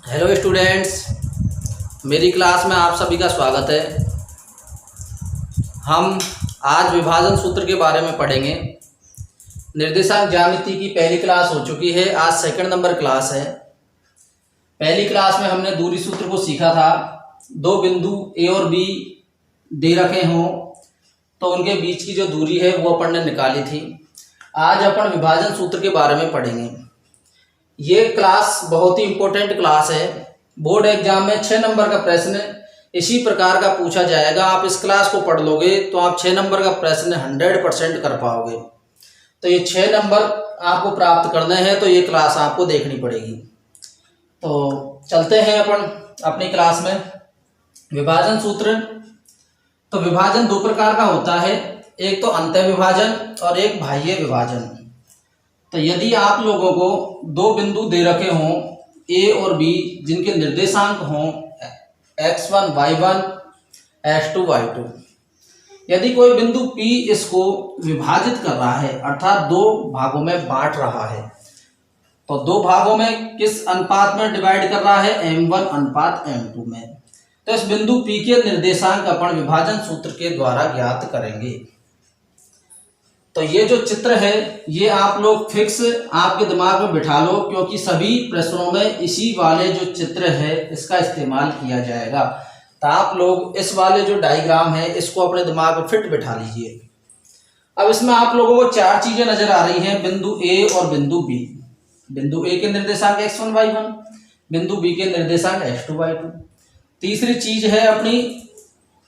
Hello students, मेरी class में आप सभी का स्वागत है। हम आज विभाजन सूत्र के बारे में पढ़ेंगे। निर्देशांक ज्यामिति की पहली क्लास हो चुकी है, आज सेकंड नंबर क्लास है। पहली क्लास में हमने दूरी सूत्र को सीखा था। दो बिंदु ए और बी दे रखे हों तो उनके बीच की जो दूरी है वो अपन ने निकाली थी। आज अपन विभाजन सूत्र के बारे में पढ़ेंगे। ये क्लास बहुत ही इम्पोर्टेंट क्लास है। बोर्ड एग्जाम में 6 नंबर का प्रश्न इसी प्रकार का पूछा जाएगा। आप इस क्लास को पढ़ लोगे तो आप 6 नंबर का प्रश्न 100% कर पाओगे। तो ये 6 नंबर आपको प्राप्त करने हैं तो ये क्लास आपको देखनी पड़ेगी। तो चलते हैं अपन अपनी क्लास में। विभाजन सूत्र, तो विभाजन दो प्रकार का होता है, एक तो अंतः विभाजन और एक बाह्य विभाजन। तो यदि आप लोगों को दो बिंदु दे रखे हों ए और बी, जिनके निर्देशांक हों x1 y1 x2 y2, यदि कोई बिंदु P इसको विभाजित कर रहा है अर्थात दो भागों में बांट रहा है, तो दो भागों में किस अनुपात में डिवाइड कर रहा है? m1 अनुपात m2 में। तो इस बिंदु P के निर्देशांक अपन विभाजन सूत्र के द्वारा ज्ञात करेंगे। तो ये जो चित्र है ये आप लोग फिक्स आपके दिमाग में बिठा लो, क्योंकि सभी प्रश्नों में इसी वाले जो चित्र है इसका इस्तेमाल किया जाएगा। तो आप लोग इस वाले जो डायग्राम है इसको अपने दिमाग में फिट बिठा लीजिए। अब इसमें आप लोगों को चार चीजें नजर आ रही हैं, बिंदु ए और बिंदु बी। बिंदु ए के निर्देशांक x1 y1, बिंदु बी के निर्देशांक x2 y2। तीसरी चीज है अपनी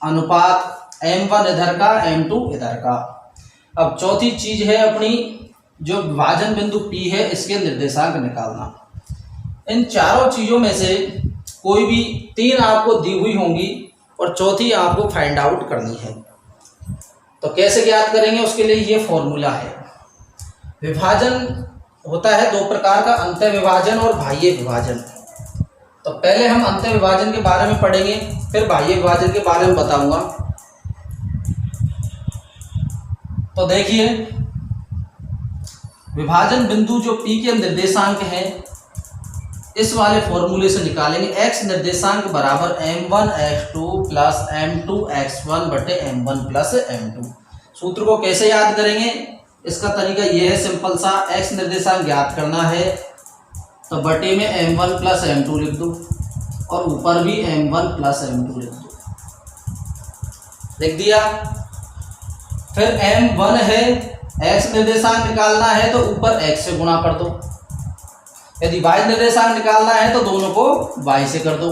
अनुपात, m1 इधर का m2 इधर का। अब चौथी चीज है अपनी जो विभाजन बिंदु P है इसके निर्देशांक निकालना। इन चारों चीजों में से कोई भी तीन आपको दी हुई होंगी और चौथी आपको फाइंड आउट करनी है। तो कैसे ज्ञात करेंगे उसके लिए ये फॉर्मूला है। विभाजन होता है दो प्रकार का, अंतः विभाजन और बाह्य विभाजन। तो पहले हम अंतः विभाजन के बारे में पढ़ेंगे, फिर बाह्य विभाजन के बारे में बताऊंगा। तो देखिए, विभाजन बिंदु जो P के निर्देशांक हैं इस वाले फॉर्मूले से निकालेंगे। x निर्देशांक बराबर m1 x2 plus m2 x1 बटे m1 प्लस m2। सूत्र को कैसे याद करेंगे? इसका तरीका यह है सिंपल सा, x निर्देशांक ज्ञात करना है तो बटे में m1 प्लस m2 लिख दो और ऊपर भी m1 प्लस m2 लिख दो। लिख दिया। फिर m1 है, x निर्देशांक निकालना है तो ऊपर x से गुणा कर दो। यदि y निर्देशांक निकालना है तो दोनों को y से कर दो।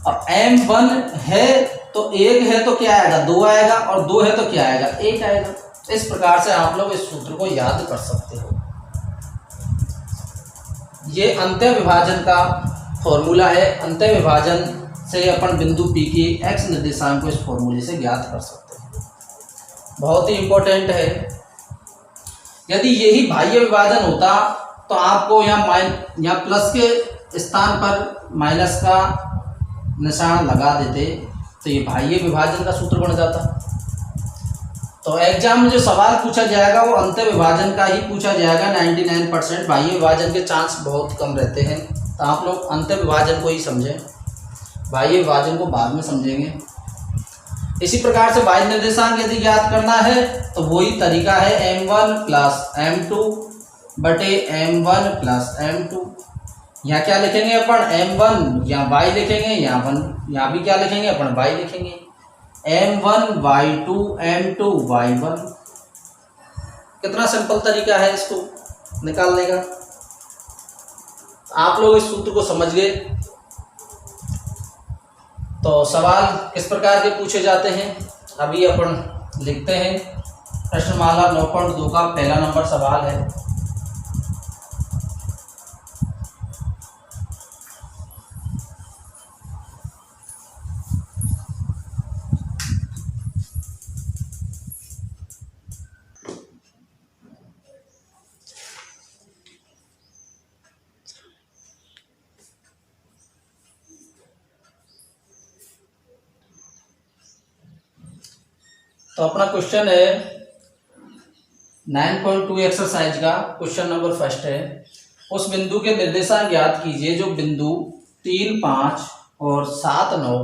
अब m1 है तो एक है तो क्या आएगा? 2 आएगा, और 2 है तो क्या आएगा? 1 आएगा। इस प्रकार से आप लोग इस सूत्र को याद कर सकते हो। ये अंतः विभाजन का फॉर्मूला है। अंतः विभाजन से अपन बिंदु P की x निर्देशांक को इस फॉर्मूले से ज्ञात कर सकते हैं। बहुत ही इंपॉर्टेंट है। यदि यही बाह्य विभाजन होता तो आपको यहाँ प्लस के स्थान पर माइनस का निशान लगा देते तो ये बाह्य विभाजन का सूत्र बन जाता। तो एग्जाम में जो सवाल पूछा जाएगा वो अंतः विभाजन का ही पूछा जाएगा। 99% बाह्य विभाजन के चांस बहुत कम रहते हैं। तो आप लोग अंतः विभाजन को ही समझें, बाह्य विभाजन को बाद में समझेंगे। इसी प्रकार से बाह्य निर्देशांक यदि ज्ञात करना है तो वही तरीका है, m1 प्लस m2 बटे m1 प्लस m2। यहाँ क्या लिखेंगे अपन? m1 यहाँ y लिखेंगे, यहाँ भी क्या लिखेंगे अपन? y लिखेंगे। m1 y2 m2 y1। कितना सिंपल तरीका है इसको निकालने का। आप लोग इस सूत्र को समझ गए। तो सवाल किस प्रकार के पूछे जाते हैं अभी अपन लिखते हैं। प्रश्नमाला 9.2 का पहला नंबर सवाल है। तो अपना क्वेश्चन है 9.2 एक्सरसाइज का क्वेश्चन नंबर फर्स्ट है। उस बिंदु के निर्देशांक ज्ञात कीजिए जो बिंदु 3, 5 और 7, 9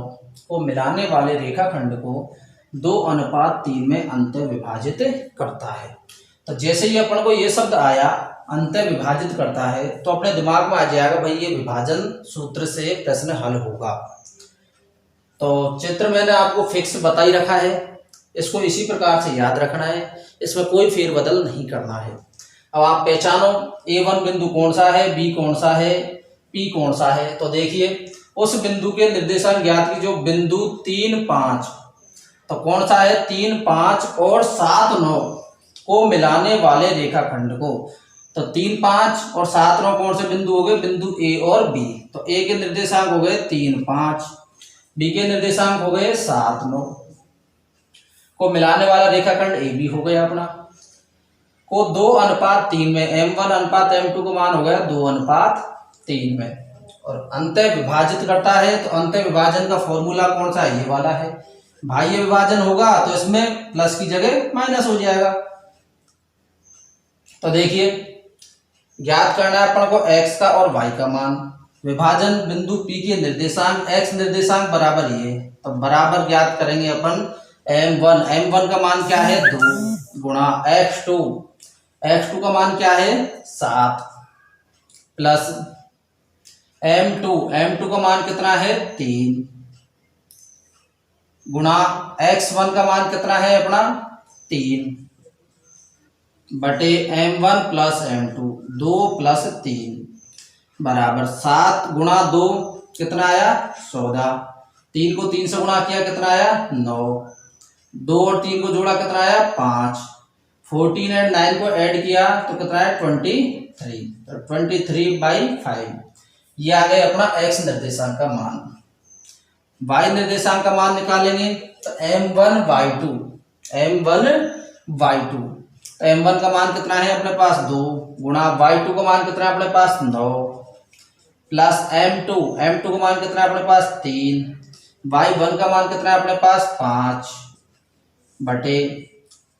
को मिलाने वाले रेखाखंड को 2:3 में अंत विभाजित करता है। तो जैसे ही अपन को ये शब्द आया अंत विभाजित करता है तो अपने दिमाग में आ जाएगा भाई ये विभाजन सूत्र से प्रश्न हल होगा। तो चित्र मैंने आपको फिक्स बता ही रखा है, इसको इसी प्रकार से याद रखना है, इसमें कोई फेरबदल नहीं करना है। अब आप पहचानो A1 बिंदु कौन सा है, B कौन सा है, P कौन सा है। तो देखिए उस बिंदु के निर्देशांक ज्ञात की जो बिंदु 3, 5 तो कौन सा है 3, 5 और 7, 9 को मिलाने वाले रेखाखंड को। तो 3, 5 और 7, 9 कौन से बिंदु हो गए, बिंदु A और B। तो A के निर्देशांक हो गए 3, 5, B के निर्देशांक हो गए 7, 9 को मिलाने वाला रेखाखंड AB हो गया अपना। को 2:3 में M1:M2 का मान हो गया 2:3 में। और अंत विभाजित करता है तो अंत विभाजन का फॉर्मूला कौन सा है, ये वाला है। बाह्य विभाजन होगा तो इसमें प्लस की जगह माइनस हो जाएगा। तो देखिए ज्ञात करना है अपन को x का और y का मान। विभाजन बिंदु P के निर्देशांक x निर्देशांक बराबर ये, तो बराबर ज्ञात करेंगे अपन M1 का मान क्या है 2 गुणा x2 का मान क्या है 7 प्लस M2 का मान कितना है 3 गुणा x1 का मान कितना है अपना 3 बटे M1 प्लस M2 2 प्लस 3 बराबर 7 गुणा 2 कितना आया 14, 3 को 3 से गुणा किया कितना आया 9, 2 और 3 को जोड़ा कितना आया 5, 14 और 9 को ऐड किया तो कितना है 23, तो 23/5 ये आ गया अपना x निर्देशांक का मान। y निर्देशांक का मान निकालेंगे तो M1/2 M1 का मान कितना है अपने पास 2 गुणा y2 का मान कितना है अपने पास 9 प्लस M2 का मान कितना है अपने पास 3, y1 का मान कितना है अपने पास 5 बटे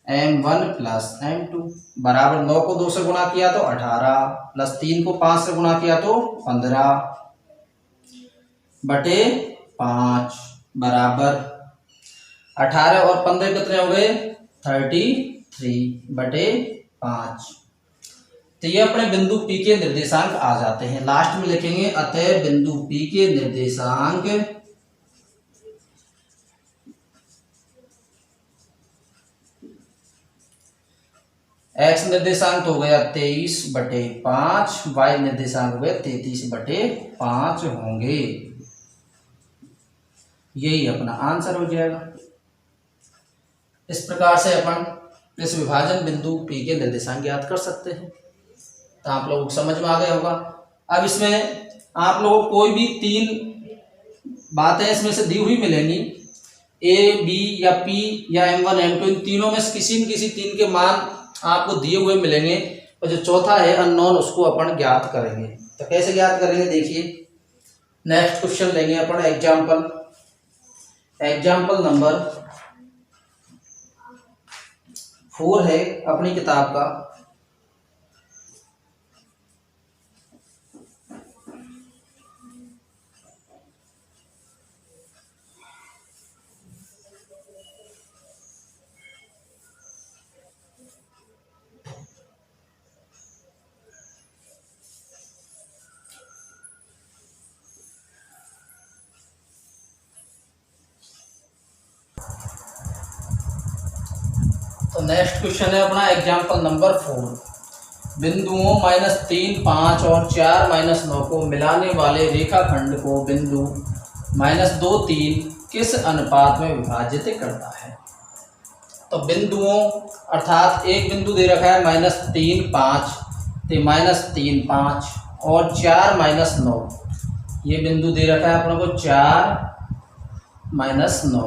M1 प्लस M2 बराबर 9 को 2 से गुणा किया तो 18 प्लस 3 को 5 से गुणा किया तो 15 बटे 5 बराबर 18 और 15 कितने हो गए 33 बटे 5। तो ये अपने बिंदु P के निर्देशांक आ जाते हैं। लास्ट में लिखेंगे अतः बिंदु P के निर्देशांक x निर्देशांक तो हो गया 23/5, y निर्देशांक हो गया 33/5 होंगे। यही अपना आंसर हो जाएगा। इस प्रकार से अपन इस विभाजन बिंदु P के निर्देशांक ज्ञात कर सकते हैं। तो आप लोगों को समझ में आ गया होगा। अब इसमें आप लोगों को कोई भी 3 बातें इसमें से दी हुई मिलेंगी, A, B या P या M1 M2 इन तीनों में किसी न किसी 3 के मान आपको दिए हुए मिलेंगे और जो चौथा है अननोन उसको अपन ज्ञात करेंगे। तो कैसे ज्ञात करेंगे देखिए, नेक्स्ट क्वेश्चन लेंगे अपन एग्जाम्पल नंबर 4 है अपनी किताब का। तो नेक्स्ट क्वेश्चन है अपना एग्जाम्पल नंबर 4। बिंदुओं -3, 5 और 4, -9 को मिलाने वाले रेखाखंड को बिंदु -2, 3 किस अनुपात में विभाजित करता है। तो बिंदुओं अर्थात एक बिंदु दे रखा है -3, 5 तो -3, 5 और 4 -9 ये बिंदु दे रखा है अपने को 4 -9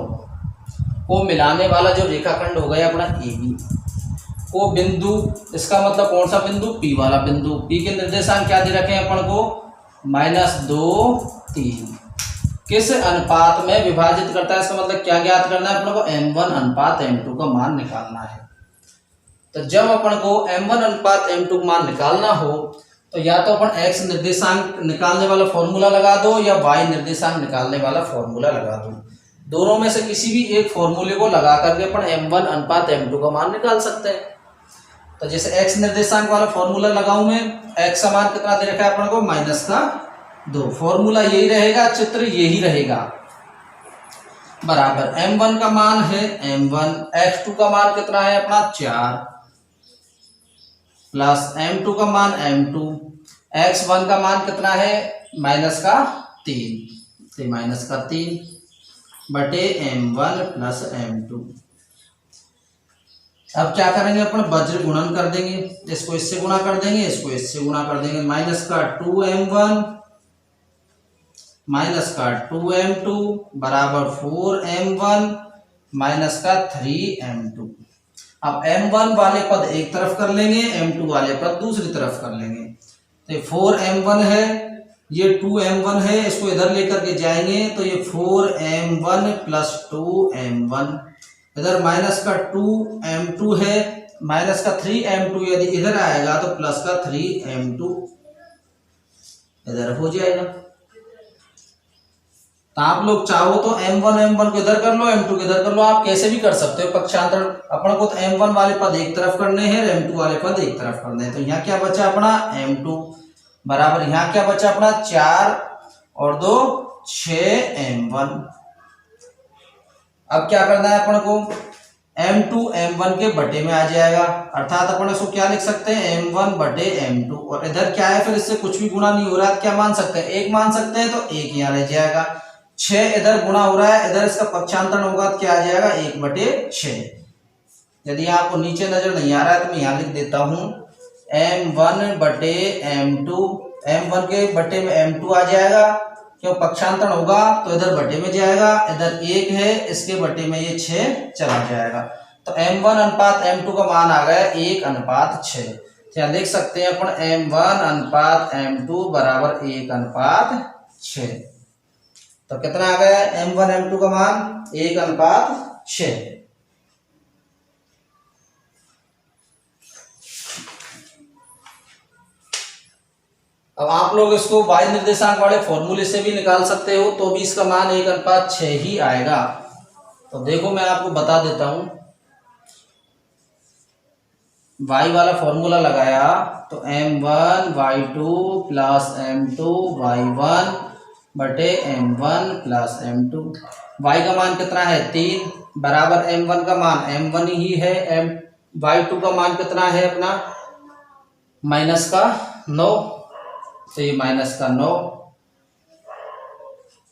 को मिलाने वाला जो रेखाखंड हो गया अपना AB को बिंदु, इसका मतलब कौन सा बिंदु P वाला बिंदु। P के निर्देशांक क्या दे रखे हैं अपन को -2, 3 किस अनुपात में विभाजित करता है। इसका मतलब क्या ज्ञात करना है अपन को M1:M2 का मान निकालना है। तो जब अपन को M1:M2 का मान निकालना हो तो या तो अपन x निर्देशांक निकालने वाला फॉर्मूला लगा दो या y निर्देशांक निकालने वाला फॉर्मूला लगा दो। दोनों में से किसी भी एक फॉर्मूले को लगा करके अपन m1 अनुपात m2 का मान निकाल सकते हैं। तो जैसे x निर्देशांक वाला फॉर्मूला लगाऊं मैं, x का मान कितना दे रखा है अपन को, -2। फॉर्मूला यही रहेगा, चित्र यही रहेगा, बराबर m1 का मान है m1, x2 का मान कितना है अपना 4 प्लस m2 का मान m2, x1 का मान कितना है -3, तो -3 बटे m1 प्लस m2। अब क्या करेंगे अपन, वज्र गुणन कर देंगे, इसको इससे गुणा कर देंगे, इसको इससे गुणा कर देंगे, -2m1 -2m2 बराबर 4m1 -3m2। अब m1 वाले पद एक तरफ कर लेंगे, m2 वाले पद दूसरी तरफ कर लेंगे। तो 4m1 है, ये 2m1 है, इसको इधर लेकर के जाएंगे तो ये 4m1 प्लस 2m1, इधर -2m2 है, -3m2 यदि इधर आएगा तो +3m2 इधर हो जाएगा। तो आप लोग चाहो तो m1 को इधर कर लो, m2 को इधर कर लो, आप कैसे भी कर सकते हो पक्षांतर। अपन को तो m1 वाले पद एक तरफ करने हैं, m2 वाले पद एक तरफ करने हैं। तो यहाँ क्या बचा अपना m2 बराबर, यहाँ क्या बचा अपना 4 और 2 6m1। अब क्या करना है अपन को, m2 m1 के बटे में आ जाएगा, अर्थात अपन इसको क्या लिख सकते हैं m1 बटे m2। और इधर क्या है, फिर इससे कुछ भी गुणा नहीं हो रहा है, क्या मान सकते हैं 1 मान सकते हैं, तो 1 यहाँ रह जाएगा। 6 इधर गुणा हो रहा है, इधर इसका पक्षांतरण होगा तो क्या आ जाएगा 1/6। यदि आपको नीचे नजर नहीं आ रहा है तो मैं यहाँ लिख देता हूँ m1 बटे m2, m1 के बटे में m2 आ जाएगा, क्यों पक्षांतरण होगा तो इधर बटे में जाएगा, इधर 1 है, इसके बटे में ये 6 चला जाएगा। तो m1 अनुपात m2 का मान आ गया 1/6। क्या लिख सकते हैं अपन, m1 अनुपात m2 बराबर 1/6। तो कितना आ गया m1 m2 का मान 1/6। अब आप लोग इसको y निर्देशांक वाले फॉर्मूले से भी निकाल सकते हो, तो भी इसका मान 1/6 ही आएगा। तो देखो मैं आपको बता देता हूं, y वाला फॉर्मूला लगाया तो m1 y2 plus m2 y1 बटे m1 प्लस m2। y का मान कितना है 3 बराबर m1 का मान m1 ही है, y2 का मान कितना है अपना -9, तो ये -9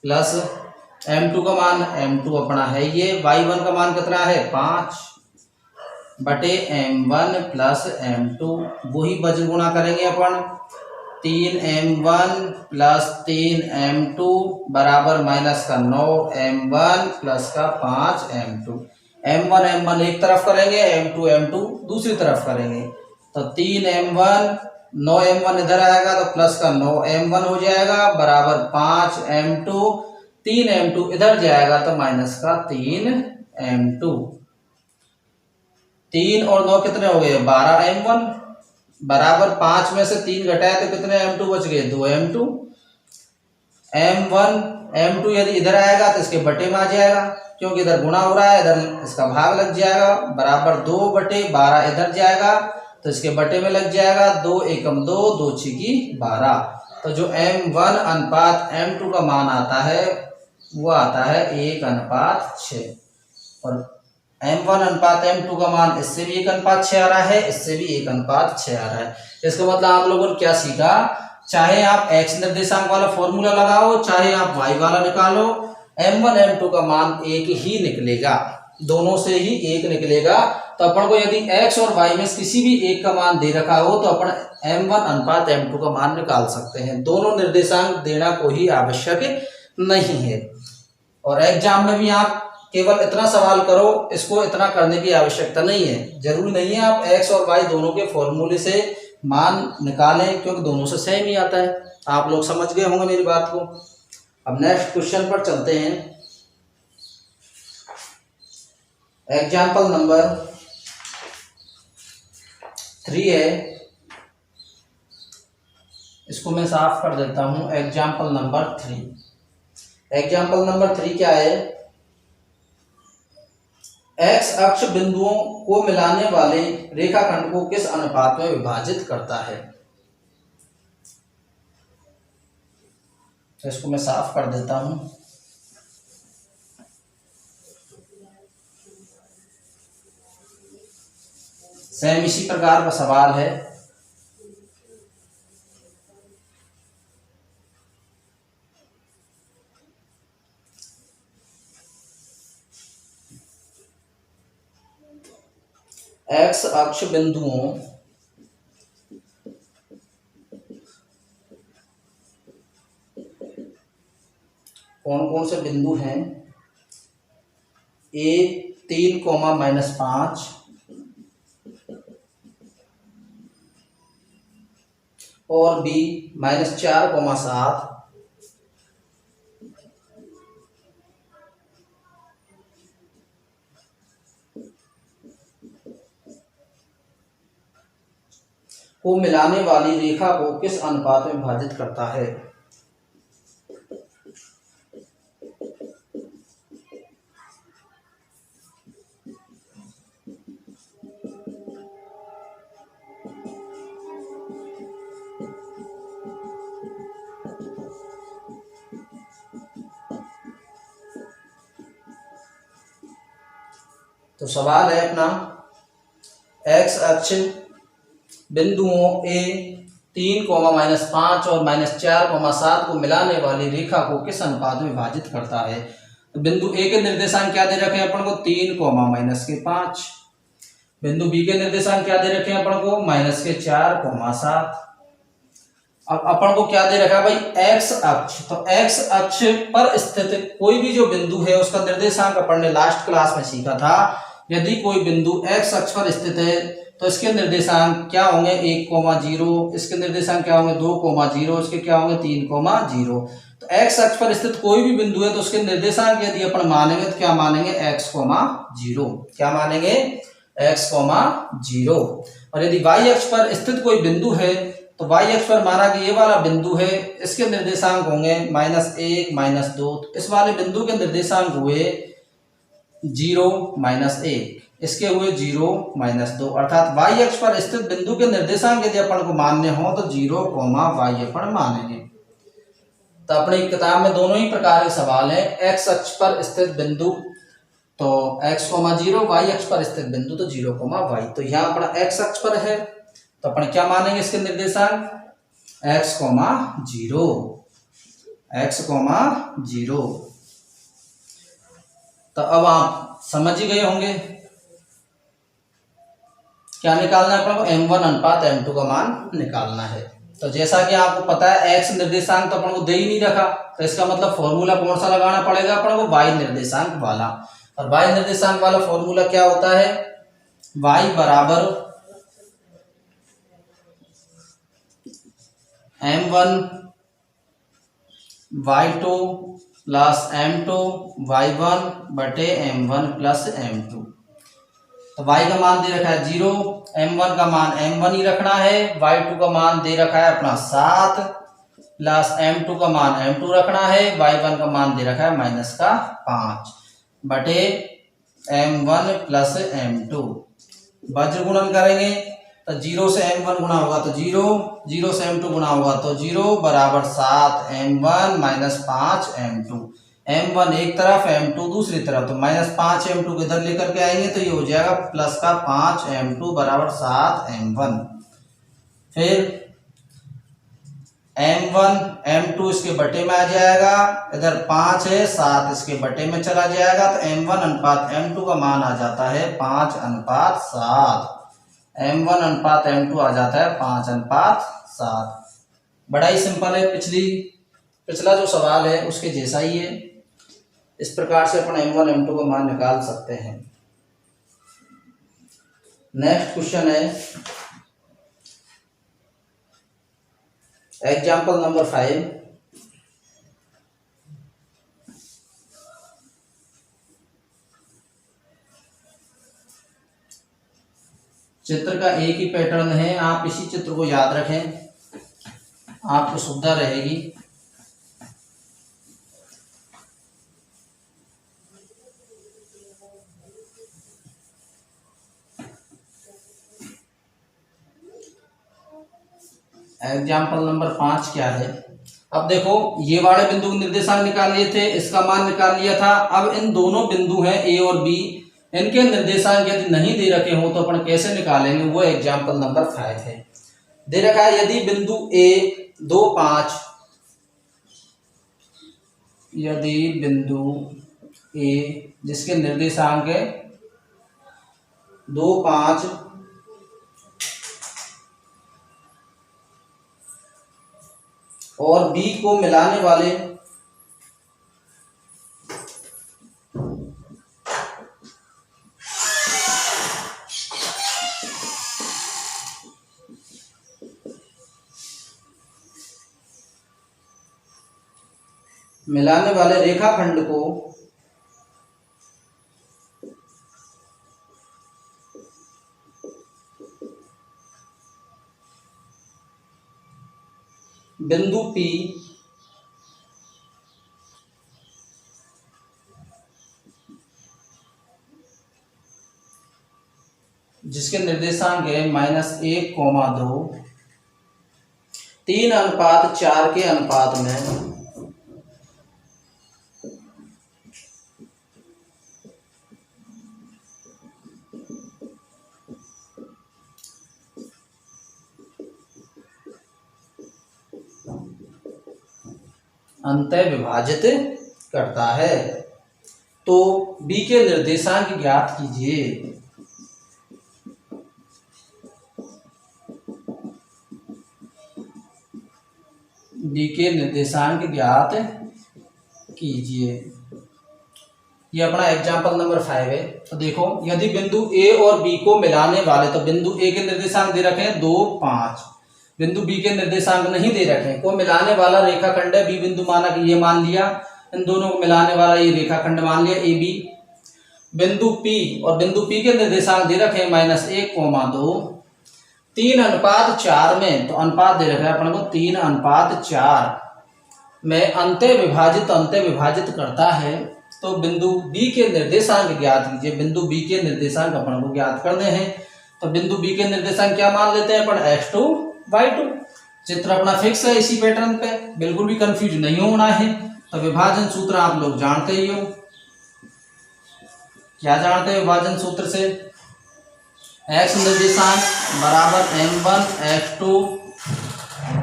प्लस m2 का मान m2 अपना है ये, y1 का मान कितना है 5 बटे m1 प्लस m2। वही वज्र गुणा करेंगे अपन, 3m1 प्लस 3m2 बराबर -9m1 प्लस का 5m2। m1 एक तरफ करेंगे, m2 दूसरी तरफ करेंगे। तो 3m1 9m1 इधर आएगा तो प्लस का 9m1 हो जाएगा बराबर 5m2, 3m2 इधर जाएगा तो माइनस का 3m2। 3 और 9 कितने हो गए 12m1 बराबर 5 में से 3 घटाए तो कितने m2 बच गए 2m2। m2 यदि इधर आएगा तो इसके बटे में आ जाएगा, क्योंकि इधर गुणा हो रहा है, इधर इसका भाग लग जाएगा, बराबर 2/12 इधर जाएगा तो इसके बटे में लग जाएगा, 2 एकम 2, 2 छिकी 12। तो जो m1 अनुपात m2 का मान आता है वो आता है 1/6। और m1 अनुपात m2 का मान इससे भी 1/6 आ रहा है, इससे भी 1/6 आ रहा है। इसका मतलब आप लोगों ने क्या सीखा, चाहे आप x निर्देशांक वाला फॉर्मूला लगाओ, चाहे आप y वाला निकालो, m1 m2 का मान एक ही निकलेगा, दोनों से ही एक निकलेगा। तो अपन को यदि x और y में किसी भी एक का मान दे रखा हो तो अपन m1 अनुपात m2 का मान निकाल सकते हैं। दोनों निर्देशांक देना कोई आवश्यक नहीं है। और एग्जाम में भी आप केवल इतना सवाल करो, इसको इतना करने की आवश्यकता नहीं है। जरूरी नहीं है आप x और y दोनों के फॉर्मूले से मान निकालें, क्योंकि दोनों से सेम ही आता है। आप लोग समझ गए होंगे मेरी बात को। अब नेक्स्ट क्वेश्चन पर चलते हैं। एग्जाम्पल नंबर 3 है, इसको मैं साफ कर देता हूं। एग्जाम्पल नंबर 3, एग्जाम्पल नंबर 3 क्या है? एक्स अक्ष बिंदुओं को मिलाने वाले रेखाखंड को किस अनुपात में विभाजित करता है? तो इसको मैं साफ कर देता हूं। सेम इसी प्रकार का सवाल है। एक्स अक्ष बिंदुओं कौन कौन से बिंदु हैं? ए 3, और बी -4, को मिलाने वाली रेखा को किस अनुपात में विभाजित करता है? तो सवाल है अपना, एक्स अक्ष बिंदुओं ए 3, -5 और -4, 7 को मिलाने वाली रेखा को किस अनुपात में विभाजित करता है? तो बिंदु ए के निर्देशांक क्या दे रखे हैं अपन को? 3, -5। बिंदु बी के निर्देशांक क्या दे रखे हैं अपन को? -4, 7। अब अपन को क्या दे रखा है भाई? एक्स अक्ष। तो एक्स अक्ष पर स्थित कोई भी जो बिंदु है उसका निर्देशांक अपन ने लास्ट क्लास में सीखा था। यदि कोई बिंदु एक्स अक्ष पर स्थित है तो इसके निर्देशांक क्या होंगे? 1, 0। इसके निर्देशांक क्या होंगे? 2, 0। इसके क्या होंगे? 3, 0। तो एक्स अक्ष पर स्थित कोई भी बिंदु है तो उसके निर्देशांक यदि अपन मानेंगे तो क्या मानेंगे? x, 0। क्या मानेंगे? x, 0। और यदि y अक्ष पर स्थित कोई बिंदु है तो y अक्ष पर माना कि ये वाला बिंदु है, इसके निर्देशांक होंगे -1, -2। तो इस वाले बिंदु के निर्देशांक हुए 0, -1। इसके हुए 0, -2। अर्थात y अक्ष पर स्थित बिंदु के निर्देशांक यदि अपन को मान्य हो तो 0, y अपन मानेंगे। तो अपनी किताब में दोनों ही प्रकार के सवाल हैं। x अक्ष पर स्थित बिंदु तो x, 0, y अक्ष पर स्थित बिंदु तो 0, y। तो यहाँ अपना x अक्ष पर है तो अपन क्या मानेंगे इसके निर्देशांक? x, 0, x, 0। तो अब आप समझ ही गए होंगे क्या निकालना है अपन को? m1 अनुपात m2 का मान निकालना है। तो जैसा कि आपको पता है x निर्देशांक तो अपन को दे ही नहीं रखा, तो इसका मतलब फॉर्मूला कौन सा लगाना पड़ेगा अपन को? y निर्देशांक वाला। और y निर्देशांक वाला फॉर्मूला क्या होता है? y बराबर m1 y2 plus m2 y1 बटे m1 प्लस m2। तो y का मान दे रखा है 0, m1 का मान m1 ही रखना है, y2 का मान दे रखा है अपना 7 प्लस m2 का मान m2 रखना है, y1 का मान दे रखा है -5 बटे m1 प्लस m2। वज्र गुणन करेंगे तो 0 से m1 गुणा होगा तो 0, 0 से m2 गुणा होगा तो 0 बराबर 7 m1 -5 m2। m1 एक तरफ m2 दूसरी तरफ, तो -5 m2 को इधर लेकर के आएंगे तो ये हो जाएगा प्लस का 5 m2 बराबर 7 m1। फिर m1 m2 इसके बटे में आ जाएगा, इधर 5 है 7 इसके बटे में चला जाएगा तो m1 अनुपात m2 का मान आ जाता है 5:7। m1 अनुपात m2 आ जाता है 5:7। बड़ा ही सिंपल है, पिछला जो सवाल है उसके जैसा ही है। इस प्रकार से अपन m1 m2 का मान निकाल सकते हैं। नेक्स्ट क्वेश्चन है एग्जाम्पल नंबर 5। चित्र का एक ही पैटर्न है, आप इसी चित्र को याद रखें। आपको सुविधा रहेगी। एग्जाम्पल नंबर 5 क्या है? अब देखो, ये वाले बिंदु के निर्देशांक निकाल लिए थे, इसका मान निकाल लिया था। अब इन दोनों बिंदु हैं ए और बी, इनके निर्देशांक यदि नहीं दे रखे हो तो अपन कैसे निकालेंगे, वो एग्जाम्पल नंबर 5 है। दे रखा है यदि बिंदु ए 2, 5, यदि बिंदु ए जिसके निर्देशांक है 2, 5 और बी को मिलाने वाले रेखाखंड को बिंदु P जिसके निर्देशांक है -1, 2, 3:4 के अनुपात में अंतः विभाजित करता है। तो B के निर्देशांक ज्ञात कीजिए। B के निर्देशांक ज्ञात कीजिए। ये अपना एग्जाम्पल नंबर 5 है। तो देखो, यदि बिंदु A और B को मिलाने वाले, तो बिंदु A के निर्देशांक दे रखे हैं 2, 5, बिंदु B के निर्देशांक नहीं दे रखे हैं, को मिलाने वाला रेखाखंड है B बिंदु, माना कि ये मान लिया, इन दोनों को मिलाने वाला ये रेखाखंड मान लिया AB। बिंदु P और बिंदु P के निर्देशांक दे रखे हैं -1, 2, 3:4 में, तो अनुपात दे रखा है अपन को 3:4 में अंतः विभाजित करता है। तो बिंदु B के निर्देशांक ज्ञात कीजिए। बिंदु B के निर्देशांक अपन को ज्ञात करने हैं। तो बिंदु B के निर्देशांक क्या मान लेते हैं अपन? x2, y2। चित्र अपना फिक्स है इसी पैटर्न पे, बिल्कुल भी कंफ्यूज नहीं होना है। तो विभाजन सूत्र आप लोग जानते ही हो। क्या जानते हैं विभाजन सूत्र से? x निर्देशांक बराबर m1 x2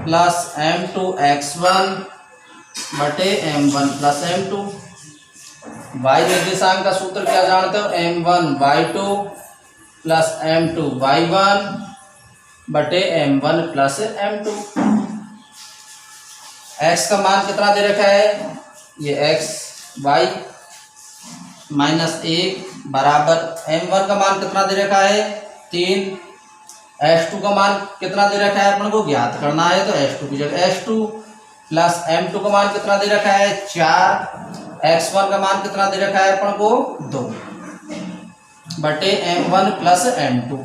plus m2 x1 बटे m1 प्लस m2। y निर्देशांक का सूत्र क्या जानते हो? m1 y2 plus m2 y1 बटे m1 प्लस m2। x का मान कितना दे रखा है? ये x y -1 बराबर m1 का मान कितना दे रखा है? 3। x2 का मान कितना दे रखा है अपन को ज्ञात करना है, तो x2 की जगह x2 प्लस m2 का मान कितना दे रखा है? 4। x1 का मान कितना दे रखा है अपन को? 2 बटे m1 plus m2।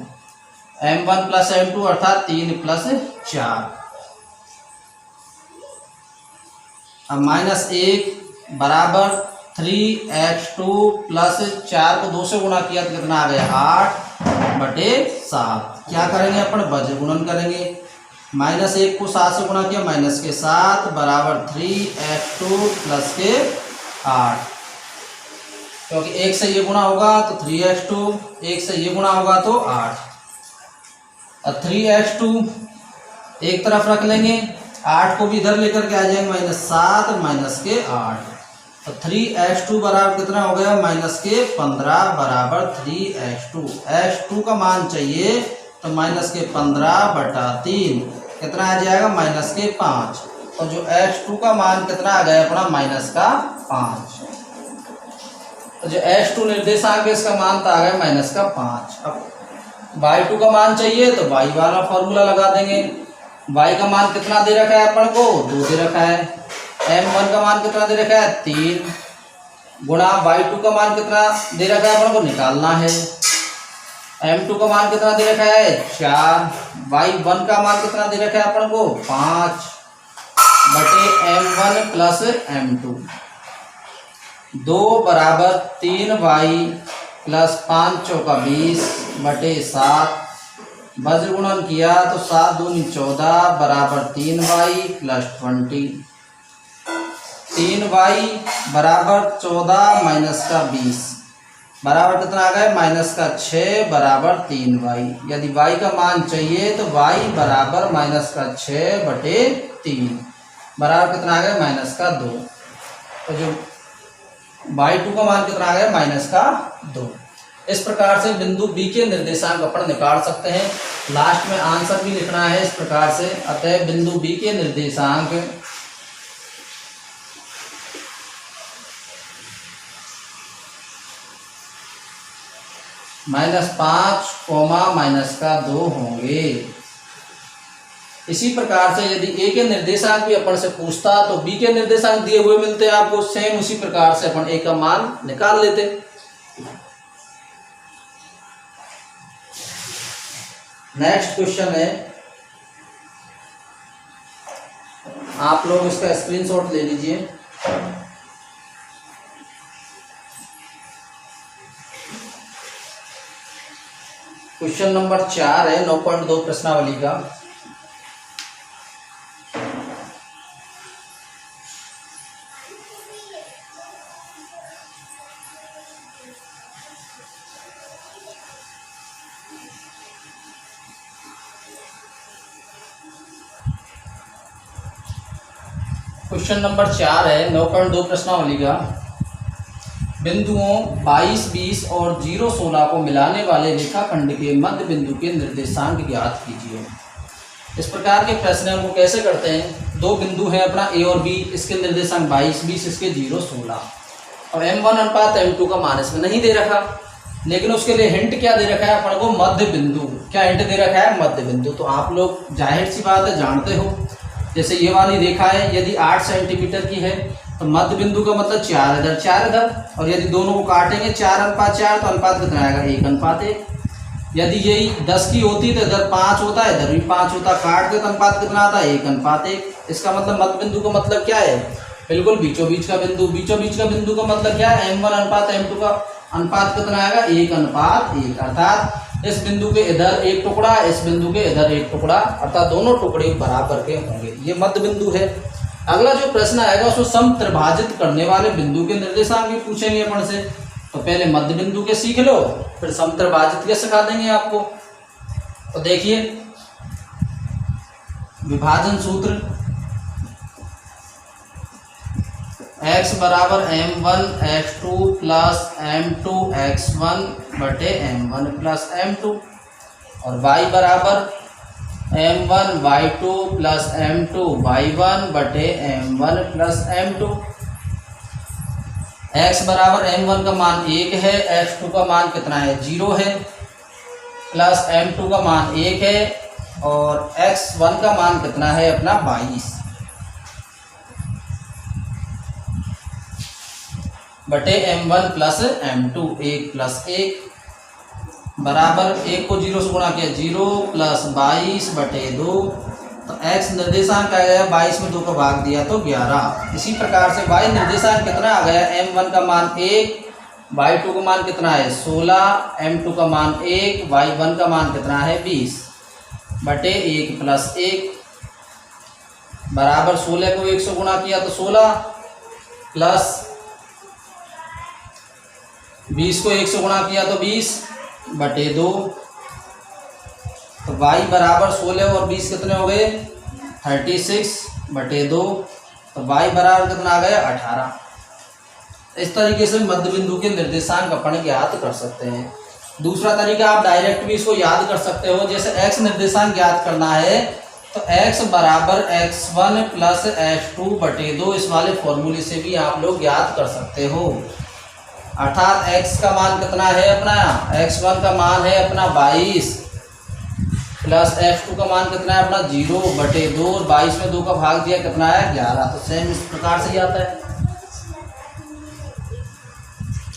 m1 plus m2 अर्थात 3 प्लस 4। अब -1 बराबर 3x2 प्लस 4 को 2 से गुणा किया तो कितना आ गया? 8 बटे 7। क्या करेंगे अपन? वज्र गुणन करेंगे। -1 को 7 से गुणा किया, -7 बराबर 3x2 प्लस के 8, क्योंकि 1 से ये गुणा होगा तो 3x2, 1 से ये गुणा होगा तो 8। और 3x2 एक तरफ रख लेंगे, 8 को भी इधर लेकर के आ जाएंगे, -7 माइनस के 8। तो 3x2 बराबर कितना हो गया? -15 बराबर 3x2। x2 का मान चाहिए तो -15 बटा 3 कितना आ जाएगा? -5। और जो x2 का मान कितना आ गया अपना? -5। तो जो x2 निर्देशांक है इसका मान तो आ गया -5। अब y2 का मान चाहिए तो y वाला फॉर्मूला लगा देंगे। y का मान कितना दे रखा है अपन को? 2 दे रखा है। m1 का मान कितना दे रखा है? 3 गुणा y2 का मान कितना दे रखा है अपन को निकालना है। m2 का मान कितना दे रखा है? 4। y1 का मान कितना दे रखा है अपन को? 5 बटे M1 प्लस M2। 2 बराबर 3y प्लस 5 चौका 20 बटे 7। वज्र गुणन किया तो 7 दूनी 14 बराबर 3y प्लस 20। 3y बराबर 14 माइनस का 20 बराबर कितना आ गया माइनस का 6 बराबर 3y। यदि y का मान चाहिए तो y बराबर माइनस का 6 बटे 3 बराबर कितना आ गया माइनस का 2। तो जो y2 का मान कितना आ गया माइनस का 2। इस प्रकार से बिंदु B के निर्देशांक अपन निकाल सकते हैं। लास्ट में आंसर भी लिखना है इस प्रकार से। अतः बिंदु B के निर्देशांक -5, -2 होंगे। इसी प्रकार से यदि A के निर्देशांक भी अपन से पूछता तो B के निर्देशांक दिए हुए मिलते आपको, सेम उसी प्रकार से अपन A का मान निकाल लेते। नेक्स्ट क्वेश्चन है, आप लोग इसका स्क्रीनशॉट ले लीजिए। क्वेश्चन नंबर 4 है 9.2 प्रश्नावली का। क्वेश्चन नंबर 4 है 9.2 प्रश्नावली का। बिंदुओं 22, 20 और 0, 16 को मिलाने वाले रेखाखंड के मध्य बिंदु के निर्देशांक ज्ञात कीजिए। इस प्रकार के प्रश्न हम कैसे करते हैं, दो बिंदु हैं अपना A और B, इसके निर्देशांक 22, 20, इसके 0, 16। अब M1 अनुपात M2 का मान इसमें नहीं दे रखा, लेकिन उसके लिए हिंट क्या दे रखा है अपन को, मध्य बिंदु। क्या हिंट दे रखा है, मध्य बिंदु। तो आप लोग जाहिर सी बात है जानते हो, जैसे ये वाली रेखा है यदि 8 सेंटीमीटर की है तो मध्य बिंदु का मतलब 4 इधर 4 इधर, और यदि दोनों को काटेंगे 4:4 तो अनुपात कितना आएगा 1:1। यदि यही 10 की होती तो इधर 5 होता है, इधर भी 5 होता, काट के तो अनुपात कितना आता है 1:1। इसका मतलब मध्य बिंदु का मतलब क्या है, बिल्कुल बीचों बीच का बिंदु। बीचों बीच का बिंदु का मतलब क्या है, M1 अनुपात M2 का अनुपात कितना आएगा 1:1। अर्थात इस बिंदु के इधर एक टुकड़ा, इस बिंदु के इधर एक टुकड़ा, अर्थात दोनों टुकड़े बराबर के होंगे। ये मध्य बिंदु है। अगला जो प्रश्न आएगा उसको समत्रिभाजित करने वाले बिंदु के निर्देशांक भी पूछेंगे अपन से। तो पहले मध्य बिंदु के सीख लो, फिर समत्रिभाजित के सिखा देंगे आपको। तो देखिए विभाजन सूत्र, x बराबर M1 x2 plus M2 x1 बटे M1 प्लस M2, और y बराबर M1 y2 plus M2 y1 बटे M1 प्लस M2। x बराबर M1 का मान 1 है, x2 का मान कितना है 0 है, प्लस M2 का मान 1 है, और x1 का मान कितना है अपना 22 बटे M1 प्लस M2। 1 प्लस 1 बराबर 1 को 0 से गुणा किया 0 प्लस 22 बटे 2। तो x निर्देशांक आ गया 22 में 2 का भाग दिया तो 11। इसी प्रकार से y निर्देशांक कितना आ गया, M1 का मान 1, y2 का मान कितना है 16, M2 का मान 1, y1 का मान कितना है 20 बटे 1 प्लस 1 बराबर 16 को 1 से गुणा किया तो 16 प्लस 20 को 1 से गुणा किया तो 20 बटे 2। तो y बराबर 16 और 20 कितने हो गए 36 बटे 2। तो y बराबर कितना आ गया 18। इस तरीके से मध्य बिंदु के निर्देशांक अपन ज्ञात कर सकते हैं। दूसरा तरीका आप डायरेक्ट भी इसको याद कर सकते हो। जैसे x निर्देशांक ज्ञात करना है तो x बराबर x1 प्लस x2 बटे 2, इस वाले फॉर्मूले से भी आप लोग ज्ञात कर सकते हो। अर्थात x का मान कितना है अपना, x1 का मान है अपना 22 प्लस x2 का मान कितना है अपना 0 बटे 2, और 22 में 2 का भाग दिया कितना है 11। तो सेम इस प्रकार से ही आता है।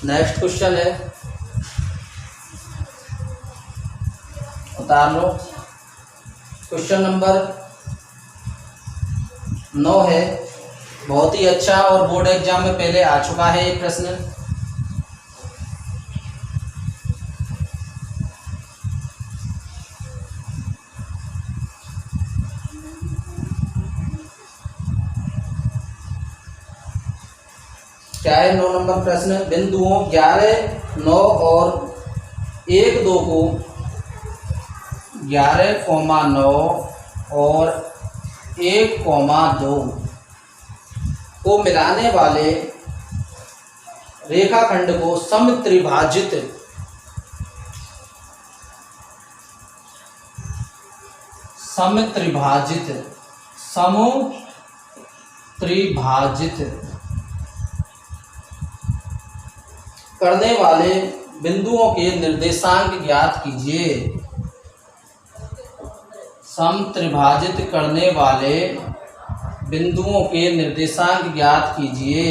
नेक्स्ट क्वेश्चन है, उतार लो। क्वेश्चन नंबर 9 है। बहुत ही अच्छा, और बोर्ड एग्जाम में पहले आ चुका है ये प्रश्न। क्या है 9 नंबर प्रश्न? बिंदुओं 11, 9 और 1, 2 को 11,9 और 1,2 को मिलाने वाले रेखाखंड को समत्रिभाजित करने वाले बिंदुओं के निर्देशांक ज्ञात कीजिए। समत्रिभाजित करने वाले बिंदुओं के निर्देशांक ज्ञात कीजिए।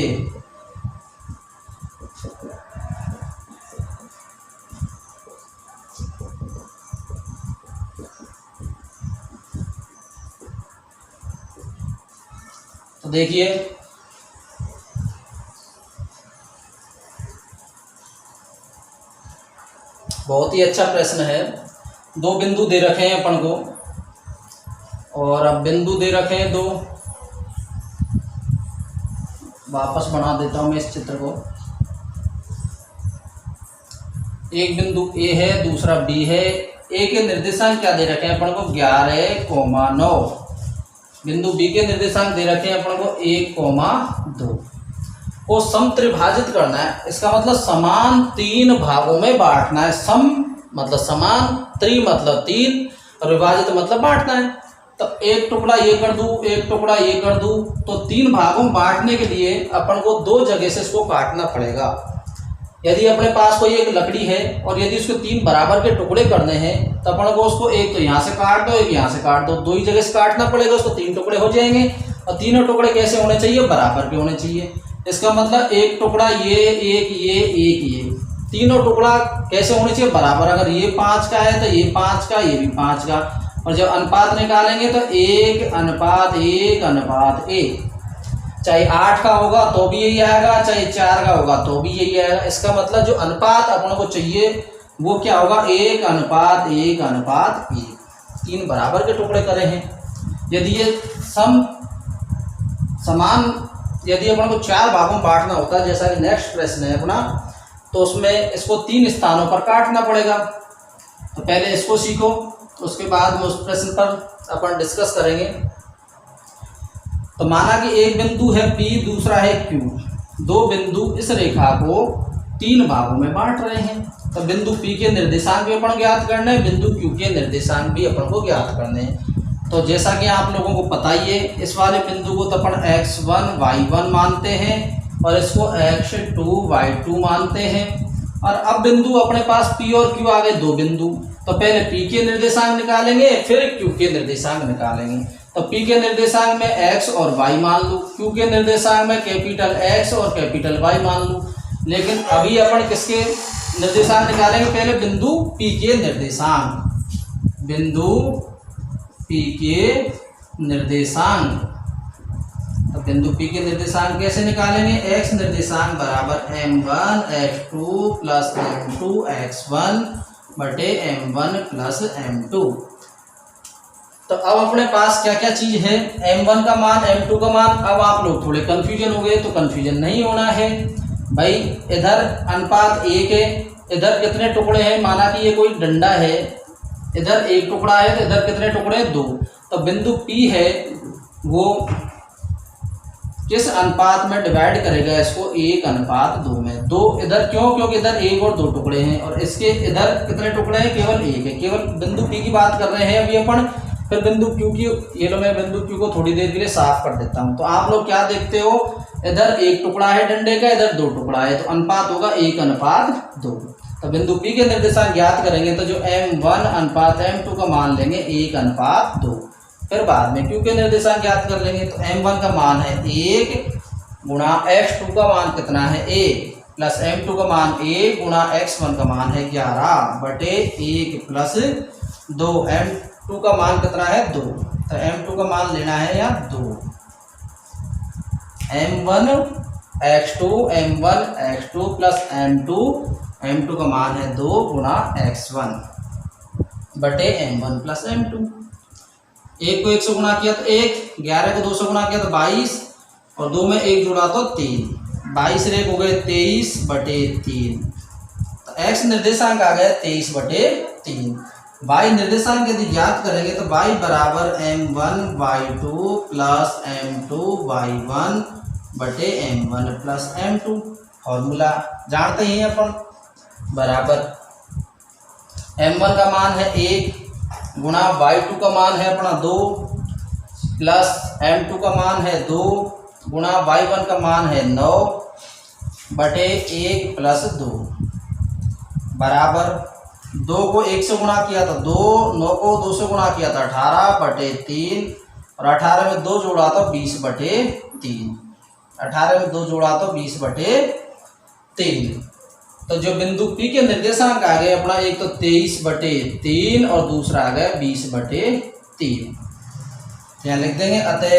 तो देखिए, बहुत ही अच्छा प्रश्न है। 2 बिंदु दे रखे हैं अपन को, और अब बिंदु दे रखे हैं 2। वापस बना देता हूं मैं इस चित्र को। एक बिंदु A है, दूसरा B है। A के निर्देशांक क्या दे रखे हैं अपन को? 11,9। बिंदु B के निर्देशांक दे रखे हैं अपन को 1,2 को समत्रिभाजित करना है। इसका मतलब समान 3 भागों में बांटना है। सम मतलब समान, त्रि मतलब 3, और विभाजित मतलब बांटना है। तो एक टुकड़ा ये कर दूं, एक टुकड़ा ये कर दूं, तो 3 भागों में बांटने के लिए अपन को 2 जगह से इसको काटना पड़ेगा। यदि अपने पास कोई एक लकड़ी है और यदि उसको 3 बराबर के टुकड़े करने हैं, तो अपन को उसको एक तो यहाँ से काट दो, एक यहाँ से काट दो, 2 ही जगह से काटना पड़ेगा। उसको 3 टुकड़े हो जाएंगे, और तीनों टुकड़े कैसे होने चाहिए? बराबर के होने चाहिए। इसका मतलब एक टुकड़ा ये, एक ये, तीनों टुकड़ा कैसे होने चाहिए? बराबर। अगर ये 5 का है तो ये 5 का, ये भी 5 का। और जब अनुपात निकालेंगे तो 1:1:1। चाहे 8 का होगा तो भी यही आएगा, चाहे 4 का होगा तो भी यही आएगा। इसका मतलब जो अनुपात अपन को चाहिए वो क्या होगा? 1:1:1। 3 बराबर के टुकड़े करे हैं। यदि ये समान यदि अपन को 4 भागों में बांटना होता है, जैसा कि नेक्स्ट प्रश्न है अपना, तो उसमें इसको 3 स्थानों पर काटना पड़ेगा। तो पहले इसको सीखो, उसके बाद में उस प्रश्न पर अपन डिस्कस करेंगे। तो माना कि एक बिंदु है P, दूसरा है Q। 2 बिंदु इस रेखा को 3 भागों में बांट रहे हैं। तो बिंदु P के निर्देशांक भी अपन ज्ञात करने हैं, बिंदु Q के निर्देशांक भी अपन को ज्ञात करने हैं। तो जैसा कि आप लोगों को पता ही है, इस वाले बिंदु को तो अपन x1 y1 मानते हैं, और इसको x2 y2 मानते हैं। और अब बिंदु अपने पास P और Q आ गए, 2 बिंदु। तो पहले P के निर्देशांक निकालेंगे, फिर Q के निर्देशांक निकालेंगे। तो P के निर्देशांक में x और y मान लूँ, Q के निर्देशांक में कैपिटल X और कैपिटल Y मान लूँ। लेकिन अभी अपन किसके निर्देशांक निकालेंगे? पहले बिंदु P के निर्देशांक। बिंदु P के निर्देशांक। तो बिंदु P के निर्देशांक कैसे निकालेंगे? x निर्देशांक बराबर m1 x2 plus m2 x1 बटे m1 प्लस m2। तो अब अपने पास क्या क्या चीज है? m1 का मान, m2 का मान। अब आप लोग थोड़े कंफ्यूजन हो गए, तो कंफ्यूजन नहीं होना है भाई। इधर अनुपात 1 है, इधर कितने टुकड़े हैं? माना कि ये कोई डंडा है, इधर 1 टुकड़ा है, तो इधर कितने टुकड़े हैं? 2। तो बिंदु P है वो किस अनुपात में डिवाइड करेगा इसको? 1:2 में। 2 इधर क्यों? क्योंकि इधर 1 और 2 टुकड़े हैं, और इसके इधर कितने टुकड़े हैं? केवल 1 है। केवल बिंदु P की बात कर रहे हैं अभी अपन। फिर बिंदु Q की, ये लो मैं बिंदु Q को थोड़ी देर के लिए साफ कर देता हूँ। तो आप लोग क्या देखते हो? इधर 1 टुकड़ा है डंडे का, इधर 2 टुकड़ा है, तो अनुपात होगा 1:2। तो बिंदु P के निर्देशांक ज्ञात करेंगे, तो जो m1:m2 का मान लेंगे 1:2। फिर बाद में Q के निर्देशांक ज्ञात कर लेंगे। तो m1 का मान है 1 गुणा x2 का मान कितना है? 1 प्लस m2 का मान 1 गुणा x1 का मान है 11 बटे 1 प्लस 2। m2 का मान कितना है? 2। तो m2 का मान लेना है यहाँ 2। m1 x2 m1 x2 plus m2 m2 का मान है 2 गुणा x1 बटे m1 प्लस m2। एक को 1 से गुणा किया तो 1, 11 को 2 से गुणा किया तो 22 और 2 में 1 जुड़ा तो 3, 22 से 1 हो गए 23 बटे 3। तो x निर्देशांक आ गया 23 बटे 3। y निर्देशांक यदि ज्ञात करेंगे तो y बराबर m1 y2 plus m2 y1 बटे m1 प्लस m2। फॉर्मूला जानते ही हैं अपन, बराबर m1 का मान है 1 गुणा y2 का मान है अपना 2 प्लस m2 का मान है 2 गुणा y1 का मान है 9 बटे 1 प्लस 2 बराबर 2 को 1 से गुणा किया तो 2, 9 को 2 से गुणा किया तो 18 बटे 3 और 18 में 2 जोड़ा तो 20 बटे 3, 18 में 2 जोड़ा तो 20 बटे 3। तो जो बिंदु P के निर्देशांक आ गए अपना, एक तो 23 बटे 3 और दूसरा आ गया 20 बटे 3। यहाँ लिख देंगे अतः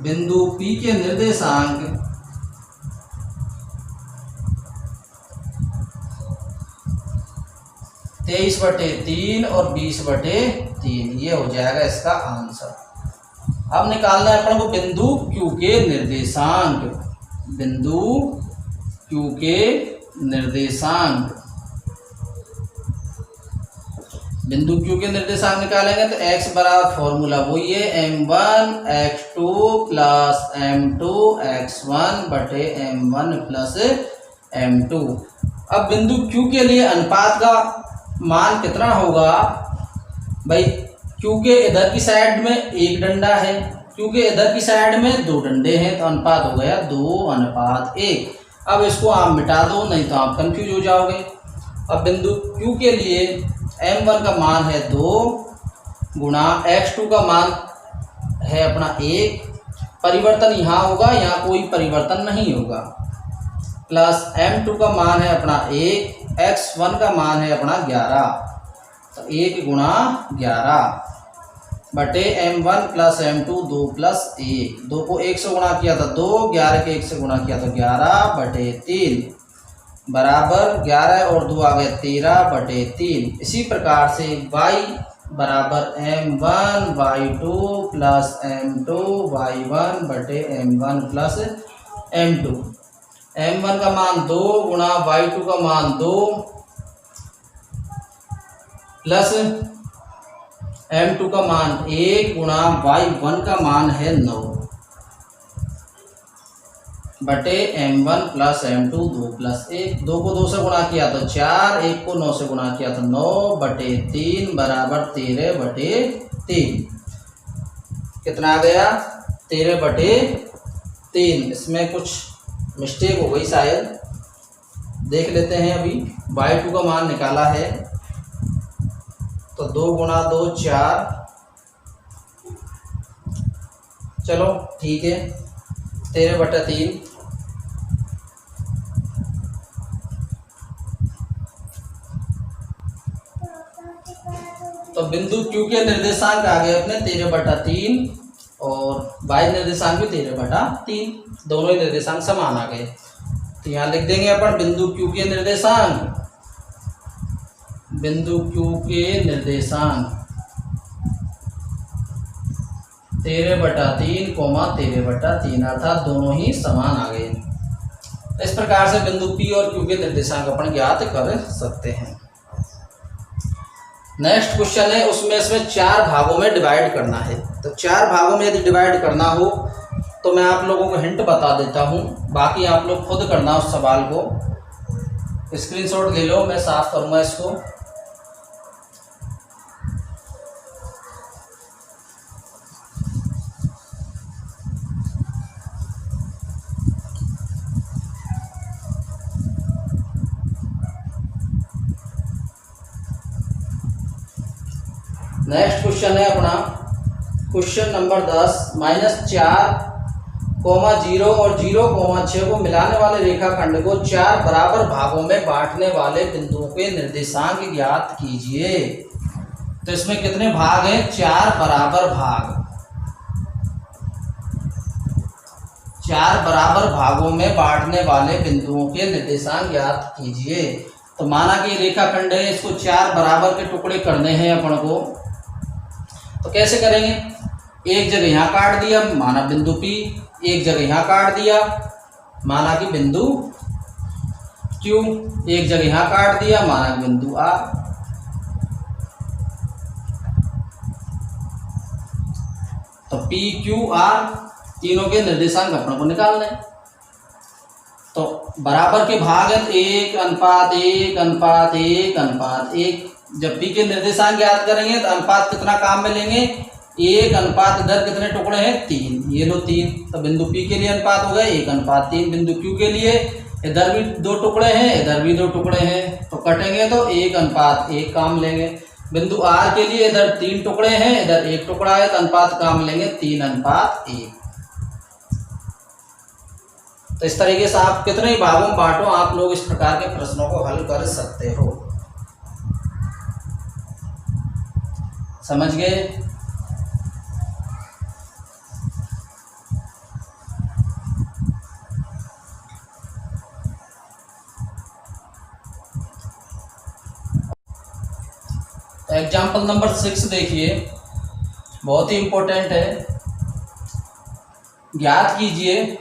बिंदु P के निर्देशांक तेईस बटे 3 और 20 बटे 3, ये हो जाएगा इसका आंसर। अब निकालना है अपन को बिंदु Q के निर्देशांक, बिंदु Q के निर्देशांक। बिंदु Q के निर्देशांक निकालेंगे तो x बराबर फॉर्मूला वही है m1 x2 plus m2 x1 बटे m1 प्लस m2। अब बिंदु Q के लिए अनुपात का मान कितना होगा भाई? Q के इधर की साइड में एक डंडा है, Q के इधर की साइड में 2 डंडे हैं, तो अनुपात हो गया 2:1। अब इसको आप मिटा दो, नहीं तो आप कंफ्यूज हो जाओगे। अब बिंदु Q के लिए m1 का मान है 2 गुणा x2 का मान है अपना 1, परिवर्तन यहाँ होगा, यहाँ कोई परिवर्तन नहीं होगा, प्लस m2 का मान है अपना 1, x1 का मान है अपना 11, तो 1 गुणा 11 बटे m1 प्लस m2 2 प्लस 1, 2 को 1 से गुणा किया तो 2, 11 के 1 से गुणा किया तो 11 बटे 3 बराबर 11 और 2 आ गए 13 बटे 3। इसी प्रकार से y बराबर m1 y2 plus m2 y1 बटे m1 प्लस m2। m1 का मान 2 गुणा y2 का मान 2 प्लस m2 का मान 1 गुणा y1 का मान है 9 बटे m1 प्लस m2 2 प्लस 1। 2 को 2 से गुणा किया तो 4, 1 को 9 से गुणा किया तो 9 बटे 3 बराबर 13 बटे 3। कितना आ गया? 13 बटे 3। इसमें कुछ मिस्टेक हो गई शायद, देख लेते हैं। अभी y2 का मान निकाला है तो 2 गुणा 2 4, चलो ठीक है, 13 बटा 3। तो बिंदु Q के निर्देशांक आ गए अपने 13 बटा 3 और y निर्देशांक भी 13 बटा 3, दोनों ही निर्देशांक समान आ गए। तो यहाँ लिख देंगे अपन बिंदु Q के निर्देशांक, बिंदु Q के निर्देशांक 13 बटा 3 कोमा 13 बटा 3, अर्थात दोनों ही समान आ गए। इस प्रकार से बिंदु P और Q के निर्देशांक अपन ज्ञात कर सकते हैं। नेक्स्ट क्वेश्चन है, उसमें इसमें 4 भागों में डिवाइड करना है। तो 4 भागों में यदि डिवाइड करना हो तो मैं आप लोगों को हिंट बता देता हूँ, बाकी आप लोग खुद करना उस सवाल को। स्क्रीनशॉट ले लो, मैं साफ करूँगा इसको। नेक्स्ट क्वेश्चन है अपना क्वेश्चन नंबर 10, -4, 0 और 0,6 को मिलाने वाले रेखाखंड को 4 बराबर भागों में बांटने वाले बिंदुओं के निर्देशांक ज्ञात कीजिए। तो इसमें कितने भाग हैं? 4 बराबर भाग। 4 बराबर भागों में बांटने वाले बिंदुओं के निर्देशांक ज्ञात कीजिए। तो माना कि रेखाखंड है, इसको 4 बराबर के टुकड़े करने हैं अपन को। तो कैसे करेंगे, एक जगह यहाँ काट दिया माना बिंदु P, एक जगह यहाँ काट दिया माना कि बिंदु Q, एक जगह यहाँ काट दिया माना कि बिंदु R। तो P Q R तीनों के निर्देशांक अपन को निकालने हैं। तो बराबर के भाग है, 1 अनुपात 1 अनुपात 1 अनुपात 1। जब P के निर्देशांक ज्ञात करेंगे तो अनुपात कितना काम में लेंगे, 1 अनुपात इधर कितने टुकड़े हैं, 3, ये लो 3। तो बिंदु P के लिए अनुपात हो गए 1 अनुपात 3। बिंदु Q के लिए इधर भी 2 टुकड़े हैं, इधर भी 2 टुकड़े हैं, तो कटेंगे तो 1 अनुपात 1 काम लेंगे। बिंदु R के लिए इधर 3 टुकड़े हैं, इधर 1 टुकड़ा है, तो अनुपात काम लेंगे 3 अनुपात 1। तो इस तरीके से आप कितने भागों में बांटो, आप लोग इस प्रकार के प्रश्नों को हल कर सकते हो। समझ गए? एग्जाम्पल नंबर 6 देखिए, बहुत ही इंपॉर्टेंट है। ज्ञात कीजिए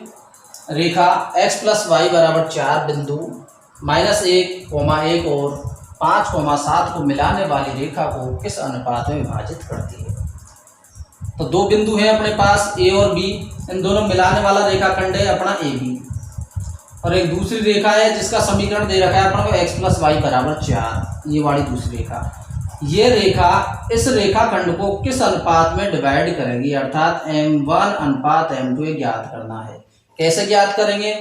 रेखा x प्लस वाई बराबर 4 बिंदु -1, 1 और 5, 7 को मिलाने वाली रेखा को किस अनुपात में विभाजित करती है। तो 2 बिंदु हैं अपने पास A और B, इन दोनों मिलाने वाला रेखाखंड है अपना AB, और एक दूसरी रेखा है जिसका समीकरण दे रखा है अपन को x प्लस वाई बराबर 4, ये वाली दूसरी रेखा। ये रेखा इस रेखाखंड को किस अनुपात में डिवाइड करेगी, अर्थात M1 अनुपात M2 ज्ञात करना है। कैसे ज्ञात करेंगे,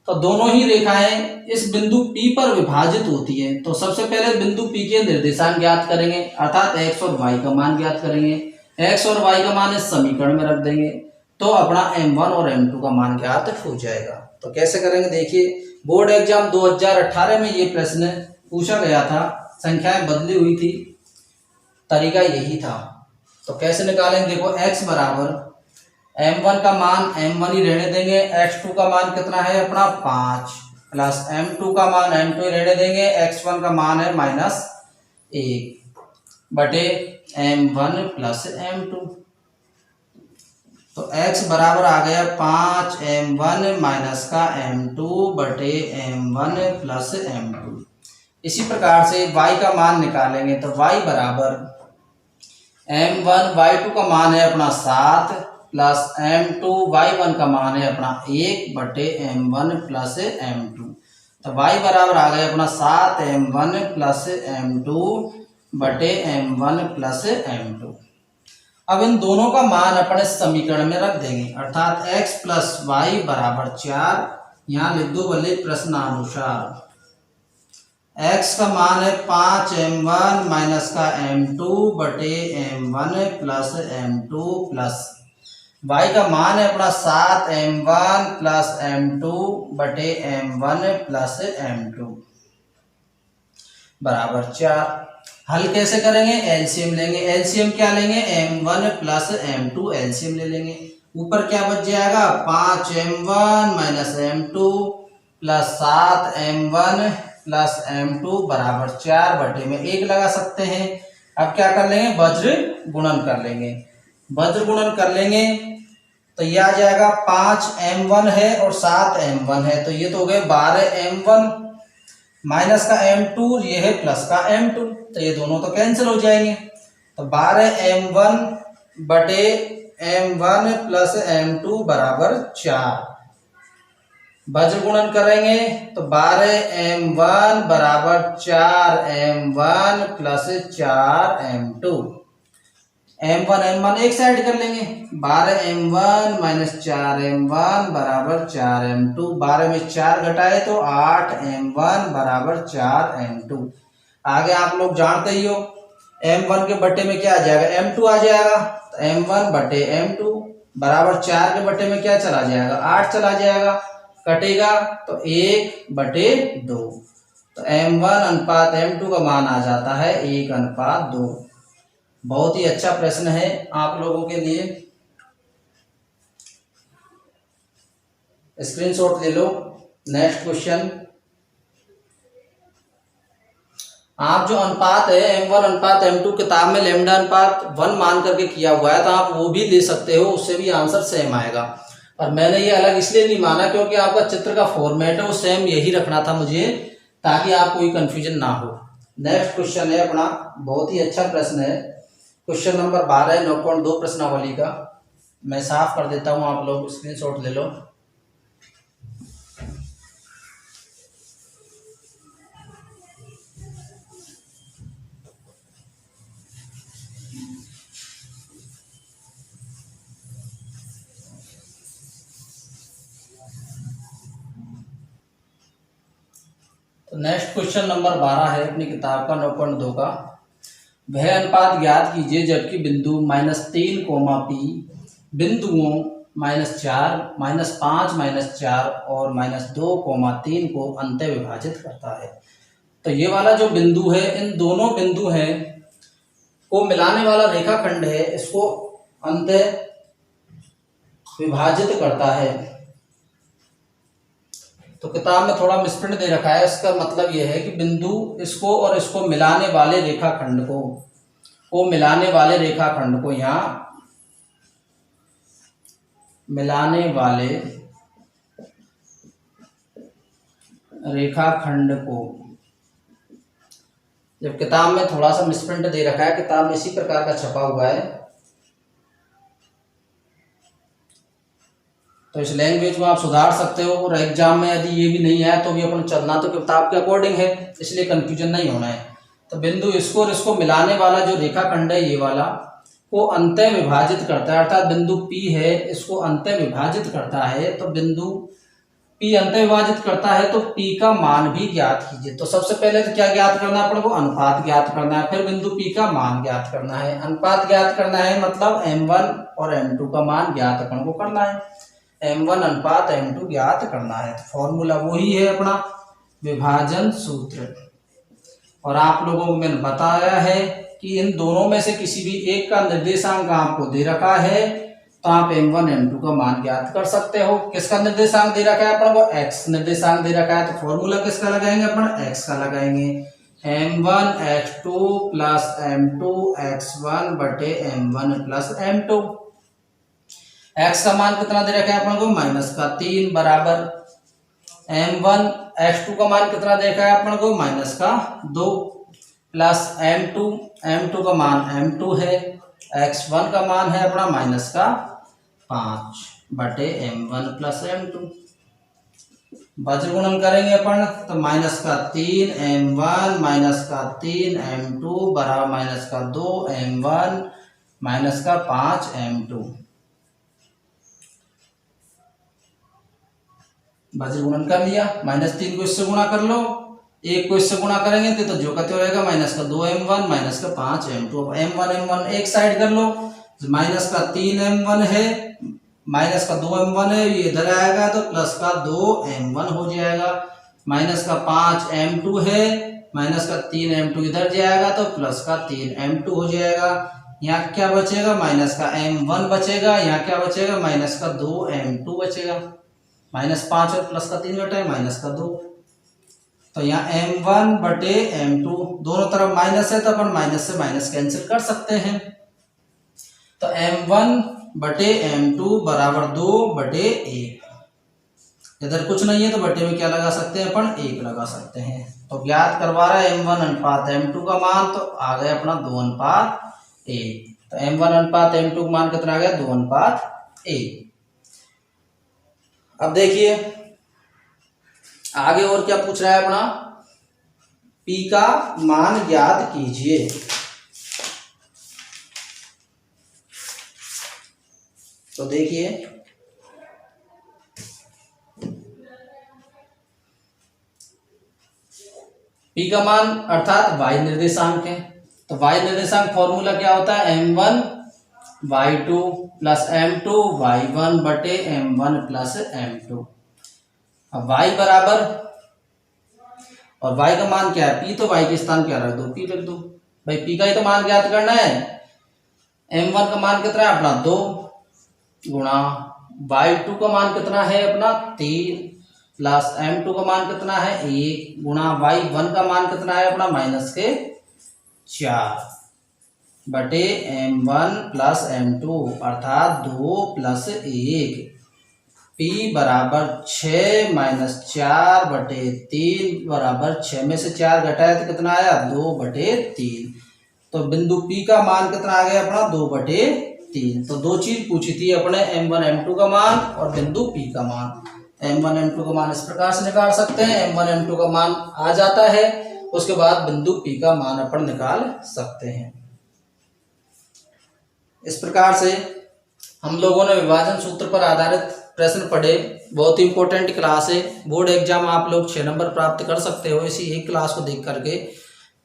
तो दोनों ही रेखाएं इस बिंदु P पर विभाजित होती हैं। तो सबसे पहले बिंदु P के निर्देशांक ज्ञात करेंगे, अर्थात x और y का मान ज्ञात करेंगे। x और y का मान इस समीकरण में रख देंगे, तो अपना M1 और M2 का मान ज्ञात हो जाएगा। तो कैसे करेंगे देखिए, बोर्ड एग्जाम 2018 में ये प्रश्न पूछा गया था, संख्याएं बदली हुई थी, तरीका यही था। तो कैसे निकालेंगे, देखो x बराबर M1 का मान M1 ही रहने देंगे, x2 का मान कितना है अपना 5, प्लस M2 का मान M2 ही रहने देंगे, x1 का मान है -1 बटे M1 प्लस M2। तो x बराबर आ गया 5 M1 माइनस का M2 बटे M1 प्लस M2। इसी प्रकार से y का मान निकालेंगे, तो y बराबर M1 y2 का मान है अपना 7 प्लस M2 y1 का मान है अपना 1 बटे M1 प्लस M2। तो y बराबर आ गया अपना 7 M1 प्लस M2 बटे M1 प्लस M2। अब इन दोनों का मान अपने समीकरण में रख देंगे, अर्थात x प्लस वाई बराबर 4, यहाँ लिख दो भले प्रश्नानुसार। x का मान है 5 M1 माइनस का M2 बटे M1 plus M2 plus y का मान है अपना 7 M1 प्लस M2 बटे M1 प्लस M2 बराबर 4। हल कैसे करेंगे, एलसीएम लेंगे। एलसीएम क्या लेंगे, M1 प्लस M2 एलसीएम ले लेंगे। ऊपर क्या बच जाएगा, 5 M1 minus M2 plus 7 M1 plus M2 बराबर 4 बटे में 1 लगा सकते हैं। अब क्या कर लेंगे, वज्र गुणन कर लेंगे। वज्र गुणन कर लेंगे तो ये आ जाएगा 5 M1 है और 7 M1 है, तो ये तो हो गए 12 M1 माइनस का M2, ये है प्लस का M2, तो ये दोनों तो कैंसिल हो जाएंगे। तो 12 M1 बटे M1 प्लस M2 बराबर 4। वज्र गुणन करेंगे तो 12 M1 बराबर 4 M1 प्लस 4 M2। M1 एक साइड कर लेंगे, 12 M1 माइनस 4 M1 बराबर 4 M2। 12 में 4 घटाए तो 8 M1 बराबर 4 M2। आगे आप लोग जानते ही हो, M1 के बट्टे में क्या आ जाएगा, M2 आ जाएगा। तो M1 बटे M2 बराबर 4 के बट्टे में क्या चला जाएगा, 8 चला जाएगा, कटेगा तो 1 बटे 2। तो M1 अनुपात M2 का मान आ जाता है 1 अनुपात 2। बहुत ही अच्छा प्रश्न है आप लोगों के लिए। स्क्रीनशॉट ले लो। नेक्स्ट क्वेश्चन, आप जो अनुपात है m1 अनुपात m2 किताब में लैम्डा अनुपात 1 मान करके किया हुआ है, तो आप वो भी ले सकते हो, उससे भी आंसर सेम आएगा। और मैंने ये अलग इसलिए नहीं माना क्योंकि आपका चित्र का फॉर्मेट है वो सेम यही रखना था मुझे, ताकि आप कोई कंफ्यूजन ना हो। नेक्स्ट क्वेश्चन है अपना, बहुत ही अच्छा प्रश्न है, क्वेश्चन नंबर 12 है 9.2 प्रश्नावली का। मैं साफ कर देता हूँ, आप लोग स्क्रीनशॉट ले लो। तो नेक्स्ट क्वेश्चन नंबर 12 है अपनी किताब का 9.2 का। वह अनुपात ज्ञात कीजिए जबकि बिंदु -3, P बिंदुओं -4, -5, -4 और -2, 3 को अंतः विभाजित करता है। तो ये वाला जो बिंदु है, इन दोनों बिंदु हैं को मिलाने वाला रेखाखंड है, इसको अंतः विभाजित करता है। तो किताब में थोड़ा मिसप्रिंट दे रखा है, इसका मतलब यह है कि बिंदु इसको और इसको मिलाने वाले रेखाखंड को मिलाने वाले रेखाखंड को यहाँ मिलाने वाले रेखाखंड को, जब किताब में थोड़ा सा मिसप्रिंट दे रखा है, किताब में इसी प्रकार का छपा हुआ है, तो इस लैंग्वेज को आप सुधार सकते हो। और एग्जाम में यदि ये भी नहीं आया तो भी अपन चलना तो किताब के अकॉर्डिंग है, इसलिए कंफ्यूजन नहीं होना है। तो बिंदु इसको और इसको मिलाने वाला जो रेखाखंड है ये वाला को अंतः विभाजित करता है, अर्थात बिंदु P है इसको अंतः विभाजित करता है। तो बिंदु P अंतः विभाजित करता है तो P का मान भी ज्ञात कीजिए। तो सबसे पहले तो क्या ज्ञात करना है अपन को, अनुपात ज्ञात करना है, फिर बिंदु P का मान ज्ञात करना है। अनुपात ज्ञात करना है मतलब m1 और m2 का मान ज्ञात अपन को करना है, m1 अनुपात m2 ज्ञात करना है। तो फॉर्मूला वही है अपना विभाजन सूत्र। और आप लोगों को मैंने बताया है कि इन दोनों में से किसी भी एक का निर्देशांक आपको दे रखा है तो आप m1 m2 का मान ज्ञात कर सकते हो। किसका निर्देशांक दे रखा है अपन को, x निर्देशांक दे रखा है, तो फॉर्मूला किसका लगाएंगे अपन, x का लगाएंगे। m1 x2 plus m2 x1 बटे m1 प्लस m2। x का मान कितना दे रखा है अपन को, -3 बराबर m1 x2 का मान कितना दे रखा है अपन को, -2 प्लस m2 का मान m2 है, x1 का मान है अपना -5 बटे m1 प्लस m2। वज्र गुणन करेंगे अपन तो -3 m1 -3 m2 बराबर -2 m1 -5 m2। वज्र गुणन कर लिया, -3 को इससे गुणा कर लो, 1 को इससे गुणा करेंगे तो जो कहते हो रहेगा -2 m1 -5 m2। m1 एक साइड कर लो, -3 m1 है, -2 m1 है, ये इधर आएगा तो +2 m1 हो जाएगा, -5 m2 है, -3 m2 इधर जाएगा तो +3 m2 हो जाएगा। यहाँ क्या बचेगा, -m1 बचेगा, यहाँ क्या बचेगा, -2 m2 बचेगा, -5 और +3 घटा है -2। तो यहाँ m1 बटे m2 दोनों तरफ माइनस है तो अपन माइनस से माइनस कैंसिल कर सकते हैं। तो m1 बटे m2 बराबर 2 बटे 1। इधर कुछ नहीं है तो बटे में क्या लगा सकते हैं अपन, 1 लगा सकते हैं। तो ज्ञात करवा रहा है m1 अनुपात m2 का मान, तो आ गया अपना 2:1। तो m1 अनुपात m2 का मान कितना आ गया, 2:1। अब देखिए आगे और क्या पूछ रहा है अपना, P का मान ज्ञात कीजिए। तो देखिए P का मान अर्थात y निर्देशांक है, तो y निर्देशांक फॉर्मूला क्या होता है, m1 y2 plus m2 y1 बटे m1 प्लस m2। अब y बराबर, और y का मान क्या है, p, तो y के स्थान क्या रख दो, p रख दो भाई, p का ही तो मान ज्ञात करना है। m1 का मान कितना है अपना 2 गुणा y2 का मान कितना है अपना 3 प्लस m2 का मान कितना है 1 गुणा y1 का मान कितना है अपना -4 बटे m1 प्लस m2 अर्थात 2 प्लस 1 p बराबर 6 माइनस 4 बटे 3 बराबर 6 में से 4 घटाया तो कितना आया 2 बटे 3। तो बिंदु P का मान कितना आ गया अपना 2 बटे 3। तो दो चीज पूछी थी अपने m1 m2 का मान और बिंदु P का मान। m1 m2 का मान इस प्रकार से निकाल सकते हैं, m1 m2 का मान आ जाता है, उसके बाद बिंदु P का मान अपन निकाल सकते हैं। इस प्रकार से हम लोगों ने विभाजन सूत्र पर आधारित प्रश्न पढ़े। बहुत ही इंपॉर्टेंट क्लास है, बोर्ड एग्जाम आप लोग 6 नंबर प्राप्त कर सकते हो इसी एक क्लास को देख करके।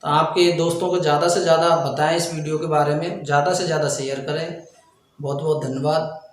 तो आपके दोस्तों को ज़्यादा से ज़्यादा बताएं, इस वीडियो के बारे में ज़्यादा से ज़्यादा शेयर करें। बहुत बहुत धन्यवाद।